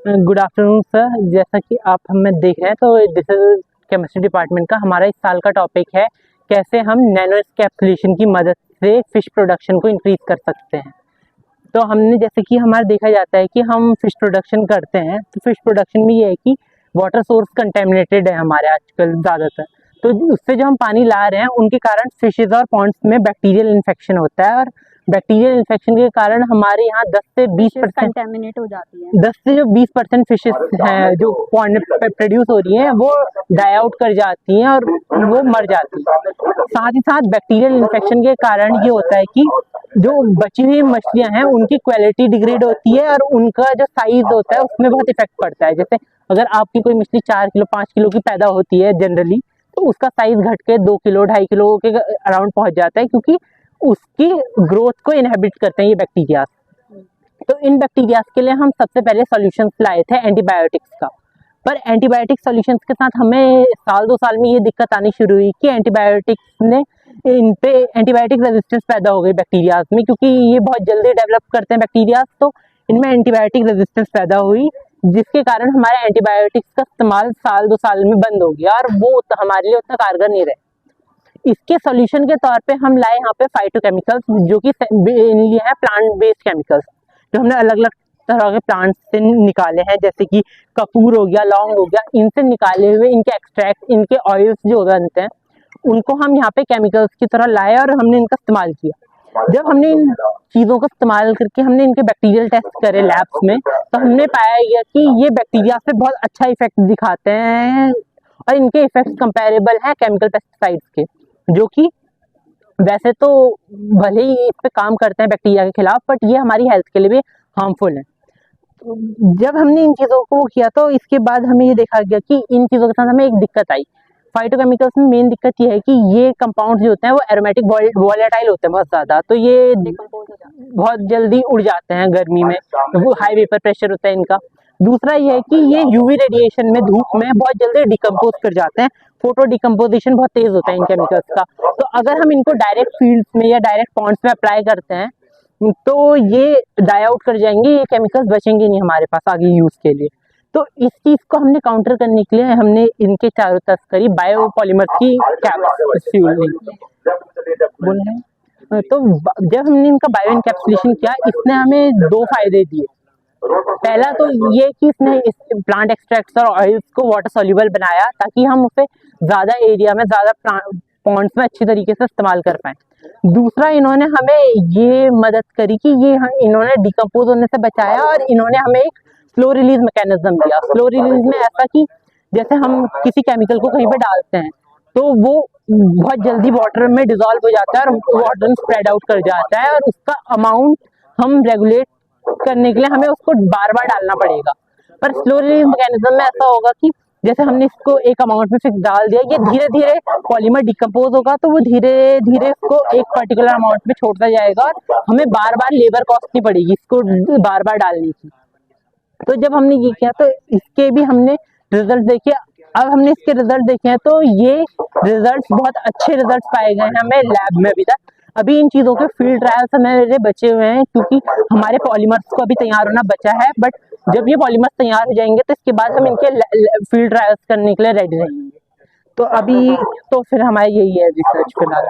Good afternoon sir. जैसा कि आप हमें देख रहे हैं तो दिस इज केमिस्ट्री डिपार्टमेंट का हमारा इस साल का टॉपिक है कैसे हम नैनो एनकैप्सुलेशन की मदद से फिश प्रोडक्शन को इंक्रीज कर सकते हैं। तो हमने जैसे कि हमारा देखा जाता है कि हम फिश प्रोडक्शन करते हैं तो फिश प्रोडक्शन में ये है कि वाटर सोर्स कंटेमिनेटेड है हमारे आजकल ज़्यादातर, तो उससे जो हम पानी ला रहे हैं उनके कारण फिशेज और पॉन्ड्स में बैक्टीरियल इन्फेक्शन होता है और बैक्टीरियल इन्फेक्शन के कारण हमारे यहाँ 10 से 20% कंटेमिनेट हो जाती है। 10 से जो 20% फिशेस हैं जो पॉन्ड पे प्रोड्यूस हो रही हैं वो डाई आउट कर जाती हैं और वो मर जाती हैं। साथ ही साथ बैक्टीरियल इन्फेक्शन के कारण ये होता है कि जो बची हुई मछलियां हैं उनकी क्वालिटी डिग्रेड होती है और उनका जो साइज होता है उसमें बहुत इफेक्ट पड़ता है। जैसे अगर आपकी कोई मछली 4 किलो 5 किलो की पैदा होती है जनरली, तो उसका साइज घट के 2 किलो 2.5 किलो के अराउंड पहुंच जाता है, क्योंकि उसकी ग्रोथ को इनहेबिट करते हैं ये बैक्टीरिया। तो इन बैक्टीरिया के लिए हम सबसे पहले सॉल्यूशंस लाए थे एंटीबायोटिक्स का, पर एंटीबायोटिक सॉल्यूशंस के साथ हमें साल 2 साल में ये दिक्कत आनी शुरू हुई कि एंटीबायोटिक्स ने इन पे एंटीबायोटिक रेजिस्टेंस पैदा हो गई बैक्टीरिया में, क्योंकि ये बहुत जल्दी डेवलप करते हैं बैक्टीरिया, तो इनमें एंटीबायोटिक रेजिस्टेंस पैदा हुई जिसके कारण हमारे एंटीबायोटिक्स का इस्तेमाल साल 2 साल में बंद हो गया और वो हमारे लिए उतना कारगर नहीं रहे। इसके सॉल्यूशन के तौर पे हम लाए यहाँ पे फाइटोकेमिकल्स जो कि मेनली है प्लांट बेस्ड केमिकल्स, जो हमने अलग अलग तरह के प्लांट्स से निकाले हैं, जैसे कि कपूर हो गया, लौंग हो गया, इनसे निकाले हुए इनके एक्सट्रैक्ट, इनके ऑयल्स जो बनते हैं उनको हम यहाँ पे केमिकल्स की तरह लाए और हमने इनका इस्तेमाल किया। जब हमने इन चीज़ों का इस्तेमाल करके हमने इनके बैक्टीरियल टेस्ट करे लैब्स में, तो हमने पाया गया कि ये बैक्टीरिया पे बहुत अच्छा इफेक्ट दिखाते हैं और इनके इफेक्ट्स कंपेरेबल हैं केमिकल पेस्टिसाइड्स के, जो कि वैसे तो भले ही इस पे काम करते हैं बैक्टीरिया के खिलाफ, बट ये हमारी हेल्थ के लिए भी हार्मफुल है। जब हमने इन चीज़ों को किया तो इसके बाद हमें ये देखा गया कि इन चीज़ों के साथ हमें एक दिक्कत आई। फाइटोकेमिकल्स में मेन दिक्कत ये है कि ये कंपाउंड जो होते हैं वो एरोमेटिक वॉलेटाइल होते हैं बहुत ज़्यादा, तो ये बहुत जल्दी उड़ जाते हैं गर्मी में, वो हाई वेपर प्रेशर होता है इनका। दूसरा ये है कि ये यूवी रेडिएशन में, धूप में बहुत जल्दी डिकम्पोज कर जाते हैं, फोटो डिकम्पोजिशन बहुत तेज होता है इन केमिकल्स का। तो अगर हम इनको डायरेक्ट फील्ड्स में या डायरेक्ट पॉन्ड्स में अप्लाई करते हैं तो ये डाई आउट कर जाएंगे, ये केमिकल्स बचेंगे नहीं हमारे पास आगे यूज के लिए। तो इस चीज को हमने काउंटर करने के लिए हमने इनके चारों तरफ करी बायोपॉलीमर की कैप्सूल। तो जब हमने इनका बायो इनकैप्सुलेशन किया, इसने हमें 2 फायदे दिए। पहला तो ये कि इसने इस प्लांट एक्सट्रैक्ट्स और ऑयल्स को वाटर सॉल्युबल बनाया ताकि हम उसे ज्यादा एरिया में, ज्यादा पॉन्ड्स में अच्छी तरीके से इस्तेमाल कर पाए। दूसरा, इन्होंने हमें ये मदद करी कि इन्होंने डिकम्पोज होने से बचाया और इन्होंने हमें एक स्लो रिलीज मैकेनिज्म दिया। स्लो रिलीज में ऐसा कि जैसे हम किसी केमिकल को कहीं पे डालते हैं तो वो बहुत जल्दी वाटर में डिजोल्व हो जाता है और वाटर स्प्रेड आउट कर जाता है, और उसका अमाउंट हम रेगुलेट करने के लिए हमें उसको बार बार डालना पड़ेगा। पर स्लो रिलीज मैकेनिज्म में ऐसा होगा कि जैसे हमने इसको एक अमाउंट में फिक्स डाल दिया, ये धीरे धीरे पॉलीमर डिकम्पोज होगा तो वो धीरे धीरे इसको एक पर्टिकुलर अमाउंट में छोड़ता जाएगा और हमें बार बार लेबर कॉस्ट नहीं पड़ेगी इसको बार बार डालने की। तो जब हमने ये किया तो इसके भी हमने रिजल्ट देखे। अब हमने इसके रिजल्ट देखे हैं तो ये रिजल्ट्स बहुत अच्छे रिजल्ट्स पाए गए हैं हमें लैब में। अभी इन चीज़ों के फील्ड ट्रायल्स हमारे बचे हुए हैं, क्योंकि हमारे पॉलीमर्स को अभी तैयार होना बचा है, बट जब ये पॉलीमर्स तैयार हो जाएंगे तो इसके बाद हम इनके फील्ड ट्रायल्स करने के लिए रेडी रहेंगे। तो अभी तो फिर हमारा यही है रिसर्च फिलहाल।